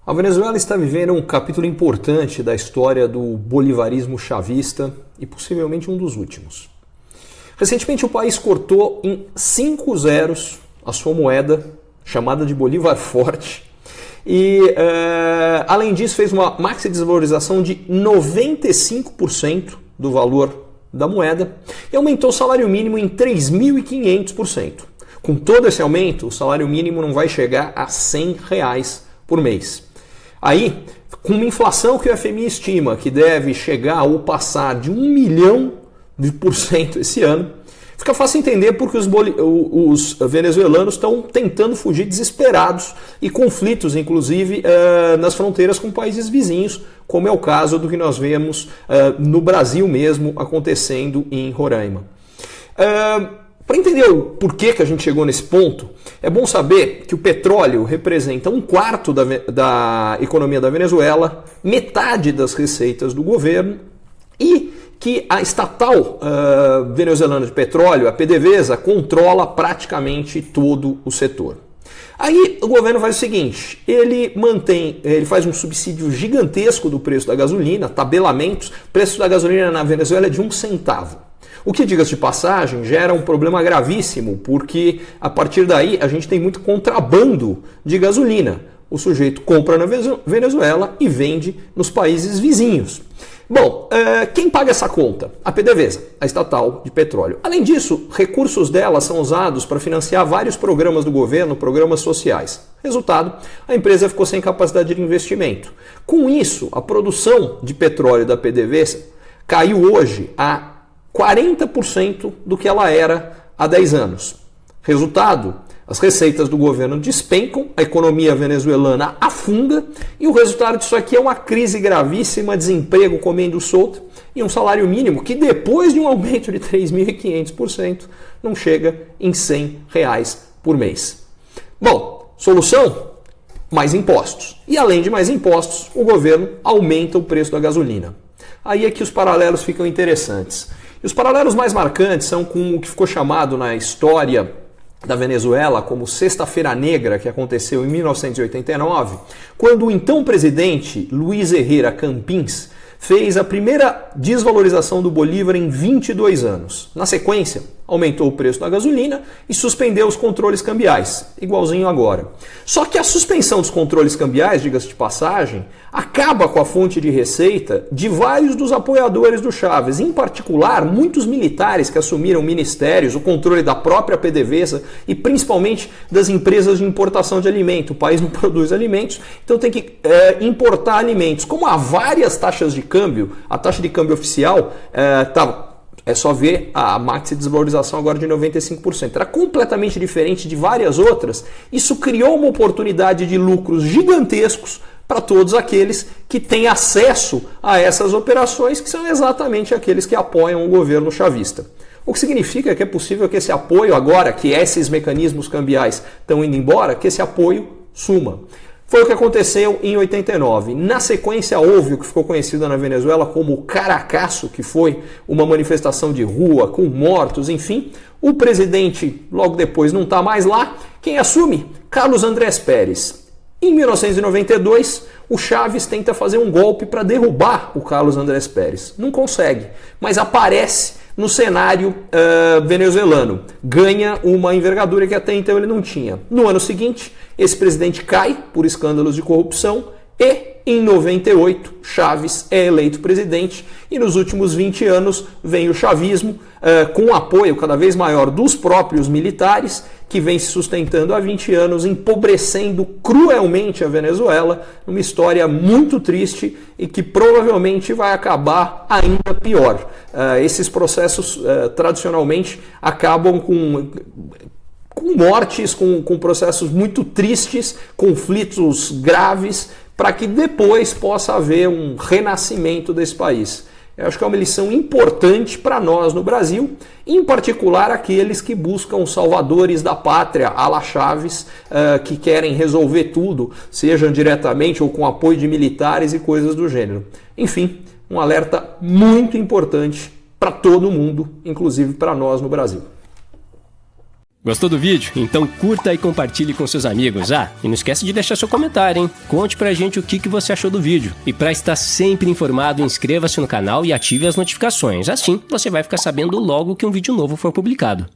A Venezuela está vivendo um capítulo importante da história do bolivarismo chavista e possivelmente um dos últimos. Recentemente o país cortou em 5 zeros a sua moeda, chamada de Bolívar Forte, e além disso fez uma maxi desvalorização de 95% do valor da moeda e aumentou o salário mínimo em 3.500%. Com todo esse aumento, o salário mínimo não vai chegar a R$100 por mês. Aí, com uma inflação que o FMI estima que deve chegar ou passar de 1 milhão por cento esse ano, fica fácil entender porque os venezuelanos estão tentando fugir desesperados e conflitos, inclusive, nas fronteiras com países vizinhos, como é o caso do que nós vemos no Brasil mesmo acontecendo em Roraima. Para entender o porquê que a gente chegou nesse ponto, é bom saber que o petróleo representa 1/4 da economia da Venezuela, metade das receitas do governo e que a estatal venezuelana de petróleo, a PDVSA, controla praticamente todo o setor. Aí o governo faz o seguinte, ele faz um subsídio gigantesco do preço da gasolina, tabelamentos, o preço da gasolina na Venezuela é de 1 centavo. O que, diga-se de passagem, gera um problema gravíssimo, porque a partir daí a gente tem muito contrabando de gasolina. O sujeito compra na Venezuela e vende nos países vizinhos. Bom, quem paga essa conta? A PDVSA, a estatal de petróleo. Além disso, recursos dela são usados para financiar vários programas do governo, programas sociais. Resultado, a empresa ficou sem capacidade de investimento. Com isso, a produção de petróleo da PDVSA caiu hoje a 40% do que ela era há 10 anos. Resultado, as receitas do governo despencam, a economia venezuelana afunda e o resultado disso aqui é uma crise gravíssima, desemprego comendo solto e um salário mínimo que depois de um aumento de 3.500% não chega em R$100 por mês. Bom, solução? Mais impostos. E além de mais impostos, o governo aumenta o preço da gasolina. Aí é que os paralelos ficam interessantes. E os paralelos mais marcantes são com o que ficou chamado na história da Venezuela como Sexta-feira Negra, que aconteceu em 1989, quando o então presidente Luiz Herrera Campins fez a primeira desvalorização do Bolívar em 22 anos. Na sequência, aumentou o preço da gasolina e suspendeu os controles cambiais, igualzinho agora. Só que a suspensão dos controles cambiais, diga-se de passagem, acaba com a fonte de receita de vários dos apoiadores do Chávez, em particular muitos militares que assumiram ministérios, o controle da própria PDVSA e principalmente das empresas de importação de alimento. O país não produz alimentos, então tem que importar alimentos. Como há várias taxas de câmbio, a taxa de câmbio oficial é só ver a maxi desvalorização agora de 95%. Era completamente diferente de várias outras. Isso criou uma oportunidade de lucros gigantescos para todos aqueles que têm acesso a essas operações, que são exatamente aqueles que apoiam o governo chavista. O que significa que é possível que esse apoio agora, que esses mecanismos cambiais estão indo embora, que esse apoio suma. Foi o que aconteceu em 89. Na sequência houve o que ficou conhecido na Venezuela como o Caracaço, que foi uma manifestação de rua com mortos, enfim. O presidente logo depois não está mais lá. Quem assume? Carlos Andrés Pérez. Em 1992, o Chávez tenta fazer um golpe para derrubar o Carlos Andrés Pérez. Não consegue, mas aparece no cenário venezuelano. Ganha uma envergadura que até então ele não tinha. No ano seguinte, esse presidente cai por escândalos de corrupção e, em 98, Chávez é eleito presidente e nos últimos 20 anos vem o chavismo com apoio cada vez maior dos próprios militares que vem se sustentando há 20 anos, empobrecendo cruelmente a Venezuela, uma história muito triste e que provavelmente vai acabar ainda pior. Esses processos tradicionalmente acabam com mortes, com processos muito tristes, conflitos graves, para que depois possa haver um renascimento desse país. Eu acho que é uma lição importante para nós no Brasil, em particular aqueles que buscam salvadores da pátria, à la Chaves, que querem resolver tudo, seja diretamente ou com apoio de militares e coisas do gênero. Enfim, um alerta muito importante para todo mundo, inclusive para nós no Brasil. Gostou do vídeo? Então curta e compartilhe com seus amigos. E não esquece de deixar seu comentário, hein? Conte pra gente o que você achou do vídeo. E pra estar sempre informado, inscreva-se no canal e ative as notificações. Assim, você vai ficar sabendo logo que um vídeo novo for publicado.